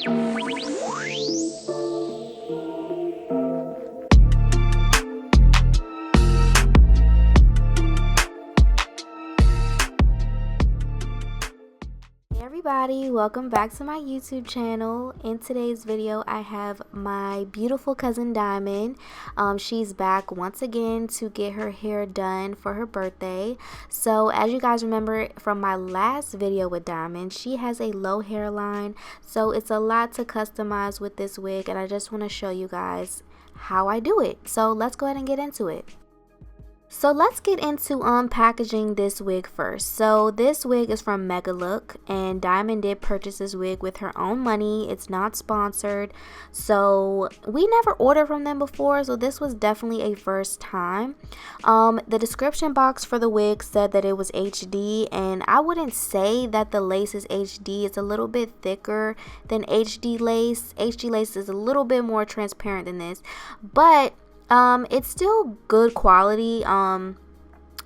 Everybody, welcome back to my YouTube channel. In today's video I have my beautiful cousin Diamond. She's back once again to get her hair done for her birthday. So as you guys remember from my last video with Diamond, she has a low hairline, so it's a lot to customize with this wig, and I just want to show you guys how I do it. So let's go ahead and get into it. So let's get into unpackaging this wig first. So this wig is from MEGALOOK, and Diamond did purchase this wig with her own money. It's not sponsored, so we never ordered from them before, so this was definitely a first time. The description box for the wig said that it was HD, and I wouldn't say that the lace is HD. It's a little bit thicker than HD lace. HD lace is a little bit more transparent than this, but it's still good quality.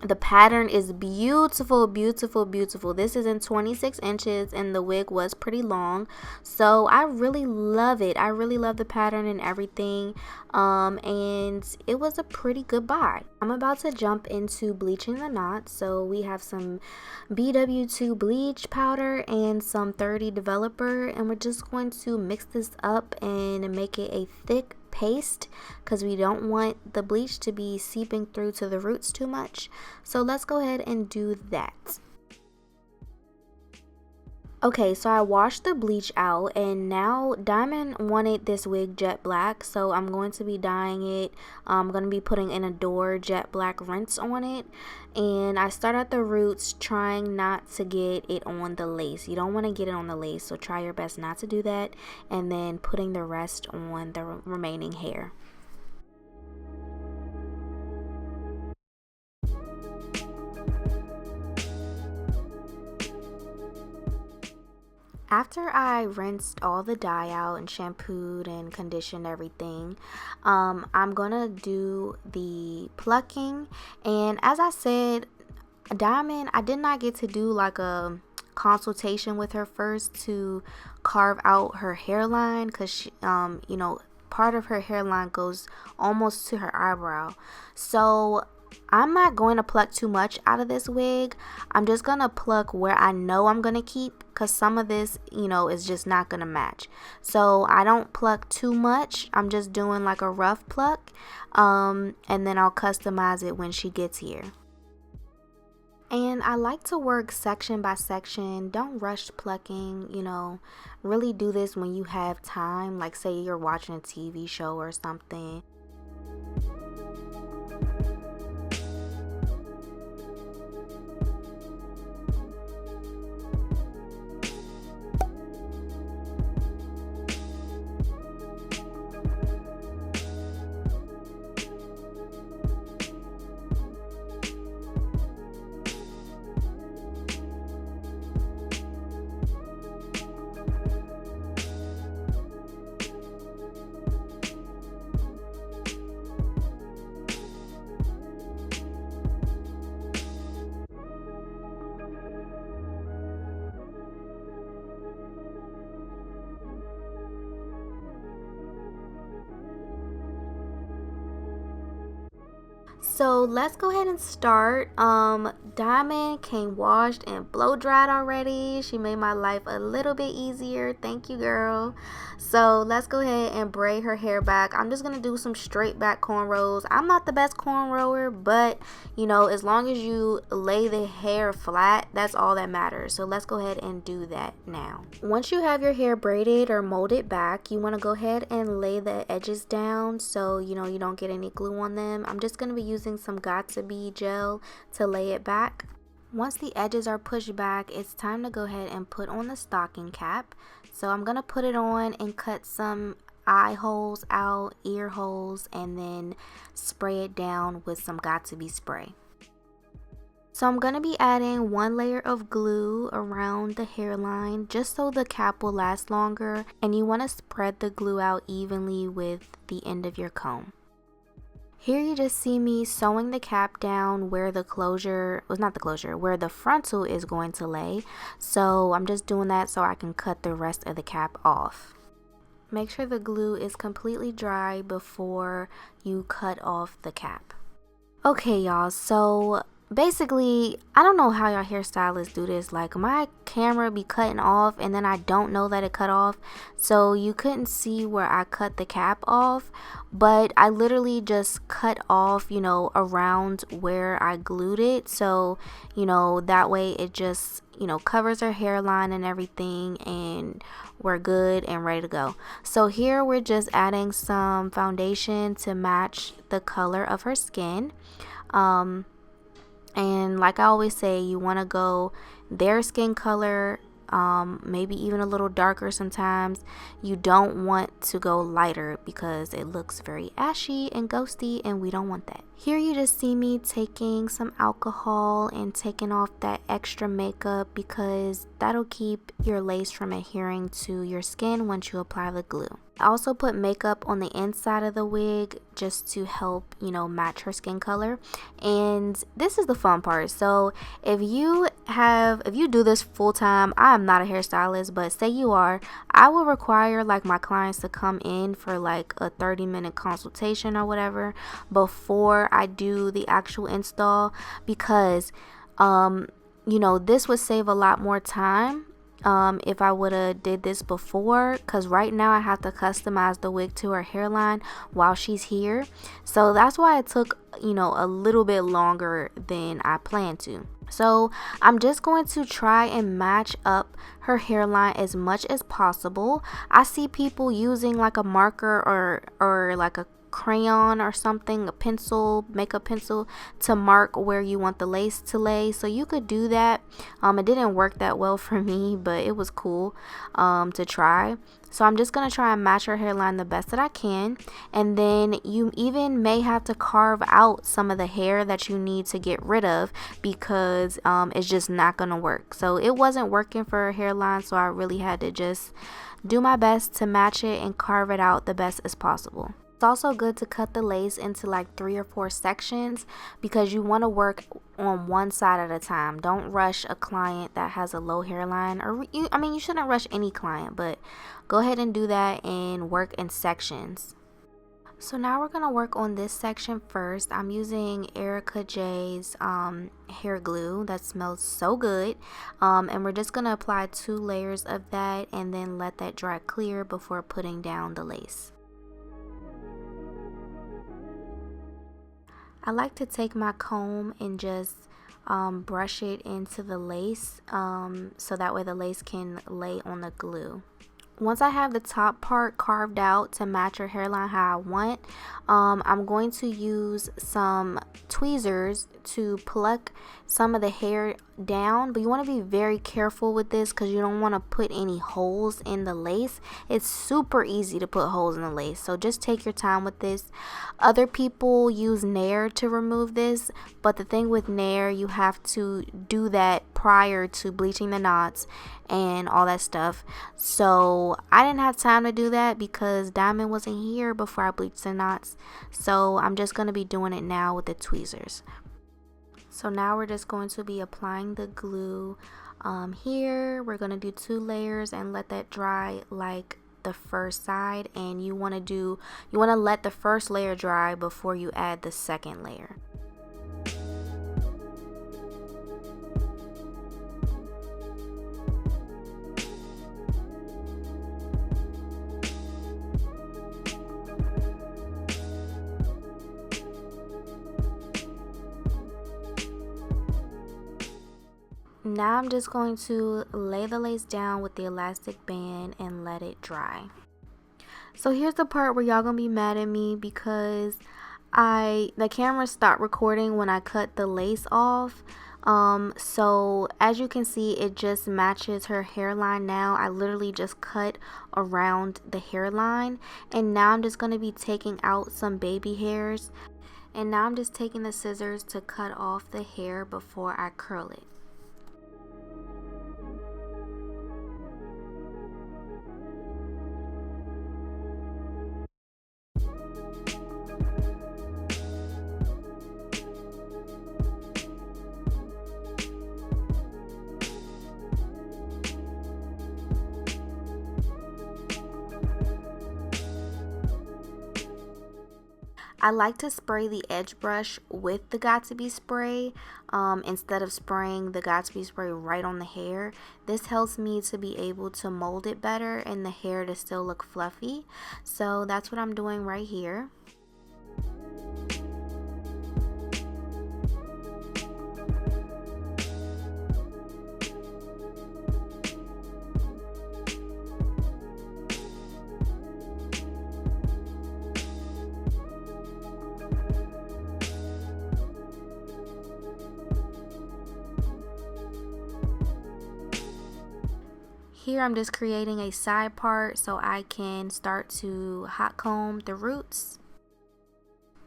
The pattern is beautiful, beautiful, beautiful. This is in 26 inches and the wig was pretty long, so I really love it. I really love the pattern and everything, and it was a pretty good buy. I'm about to jump into bleaching the knots. So we have some BW2 bleach powder and some 30 developer, and we're just going to mix this up and make it a thick paste because we don't want the bleach to be seeping through to the roots too much. So let's go ahead and do that. Okay, so I washed the bleach out, and now Diamond wanted this wig jet black, so I'm going to be dyeing it. I'm going to be putting in a Adore jet black rinse on it, and I start at the roots, trying not to get it on the lace. You don't want to get it on the lace, so try your best not to do that, and then putting the rest on the remaining hair. After I rinsed all the dye out and shampooed and conditioned everything, I'm gonna do the plucking. And as I said, Diamond, I did not get to do like a consultation with her first to carve out her hairline, because she, you know, part of her hairline goes almost to her eyebrow. So I'm not going to pluck too much out of this wig. I'm just going to pluck where I know I'm going to keep, because some of this, you know, is just not going to match. So I don't pluck too much. I'm just doing like a rough pluck, and then I'll customize it when she gets here. And I like to work section by section. Don't rush plucking, you know, really do this when you have time, like say you're watching a TV show or something. So let's go ahead and start. Diamond came washed and blow dried already. She made my life a little bit easier. Thank you, girl. So let's go ahead and braid her hair back. I'm just gonna do some straight back cornrows. I'm not the best cornrower, but you know, as long as you lay the hair flat, that's all that matters. So let's go ahead and do that now. Once you have your hair braided or molded back, you want to go ahead and lay the edges down so you know you don't get any glue on them. I'm just gonna be using some Got2b gel to lay it back. Once the edges are pushed back, it's time to go ahead and put on the stocking cap. So I'm gonna put it on and cut some eye holes out, ear holes, and then spray it down with some Got2b spray. So I'm going to be adding one layer of glue around the hairline just so the cap will last longer, and you want to spread the glue out evenly with the end of your comb. Here you just see me sewing the cap down where the closure, well, not the closure, where the frontal is going to lay. So I'm just doing that so I can cut the rest of the cap off. Make sure the glue is completely dry before you cut off the cap. Okay, y'all, so basically, I don't know how y'all hairstylists do this. Like, my camera be cutting off and then I don't know that it cut off, so you couldn't see where I cut the cap off, but I literally just cut off, you know, around where I glued it, so, you know, that way it just, you know, covers her hairline and everything, and we're good and ready to go. So here we're just adding some foundation to match the color of her skin. And like I always say, you want to go their skin color, maybe even a little darker sometimes. You don't want to go lighter because it looks very ashy and ghosty, and we don't want that. Here you just see me taking some alcohol and taking off that extra makeup because that'll keep your lace from adhering to your skin once you apply the glue. I also put makeup on the inside of the wig just to help, you know, match her skin color. And this is the fun part. So if you do this full time, I am not a hairstylist, but say you are, I will require like my clients to come in for like a 30-minute consultation or whatever before I do the actual install, because you know, this would save a lot more time if I would have did this before, because right now I have to customize the wig to her hairline while she's here. So that's why it took, you know, a little bit longer than I planned to. So I'm just going to try and match up her hairline as much as possible. I see people using like a marker or like a crayon or something, a pencil, makeup pencil, to mark where you want the lace to lay, so you could do that. It didn't work that well for me, but it was cool to try. So I'm just gonna try and match her hairline the best that I can, and then you even may have to carve out some of the hair that you need to get rid of because it's just not gonna work. So it wasn't working for her hairline, so I really had to just do my best to match it and carve it out the best as possible. It's also good to cut the lace into like 3 or 4 sections because you want to work on one side at a time. Don't rush a client that has a low hairline, or you shouldn't rush any client, but go ahead and do that and work in sections. So now we're going to work on this section first. I'm using Erica J's hair glue that smells so good, and we're just going to apply 2 layers of that and then let that dry clear before putting down the lace. I like to take my comb and just brush it into the lace so that way the lace can lay on the glue. Once I have the top part carved out to match her hairline how I want, I'm going to use some tweezers to pluck some of the hair down, but you want to be very careful with this because you don't want to put any holes in the lace. It's super easy to put holes in the lace, so just take your time with this. Other people use Nair to remove this, but the thing with Nair, you have to do that prior to bleaching the knots and all that stuff. So I didn't have time to do that because Diamond wasn't here before I bleached the knots, so I'm just going to be doing it now with the tweezers. So now we're just going to be applying the glue here. We're going to do 2 layers and let that dry like the first side, and you want to let the first layer dry before you add the second layer. Now I'm just going to lay the lace down with the elastic band and let it dry. So here's the part where y'all gonna be mad at me because the camera stopped recording when I cut the lace off. So as you can see, it just matches her hairline now. I literally just cut around the hairline, and now I'm just gonna be taking out some baby hairs, and now I'm just taking the scissors to cut off the hair before I curl it. I like to spray the edge brush with the Got2b spray instead of spraying the Got2b spray right on the hair. This helps me to be able to mold it better and the hair to still look fluffy. So that's what I'm doing right here. Here I'm just creating a side part so I can start to hot comb the roots.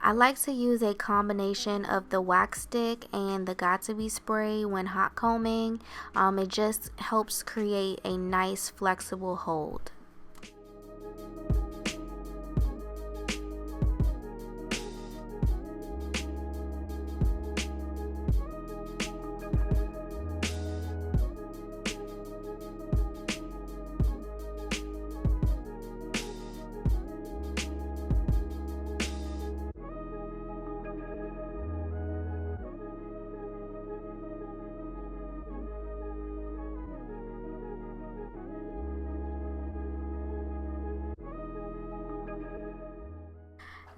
I like to use a combination of the wax stick and the Got2b spray when hot combing. It just helps create a nice flexible hold.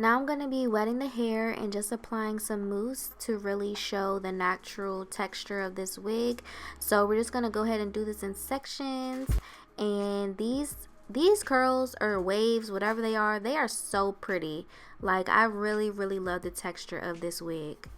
Now I'm going to be wetting the hair and just applying some mousse to really show the natural texture of this wig. So we're just going to go ahead and do this in sections. And these curls or waves, whatever they are so pretty. Like, I really love the texture of this wig.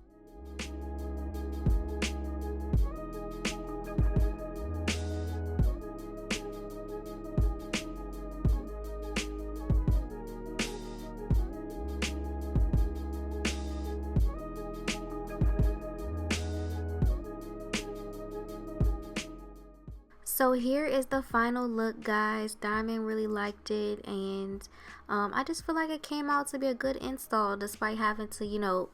So here is the final look, guys. Diamond really liked it, and I just feel like it came out to be a good install despite having to, you know,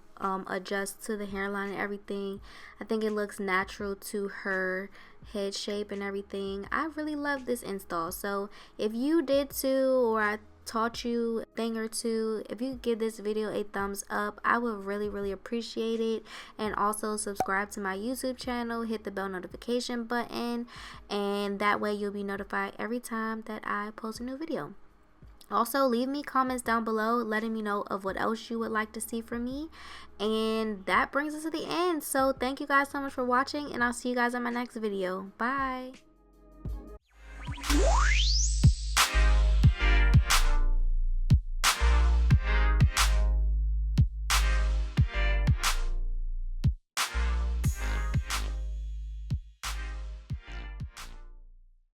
adjust to the hairline and everything. I think it looks natural to her head shape and everything. I really love this install. So if you did too, or I taught you a thing or two, if you give this video a thumbs up, I would really appreciate it. And also subscribe to my YouTube channel, hit the bell notification button, and that way you'll be notified every time that I post a new video. Also, leave me comments down below letting me know of what else you would like to see from me. And that brings us to the end. So thank you guys so much for watching, and I'll see you guys on my next video. Bye.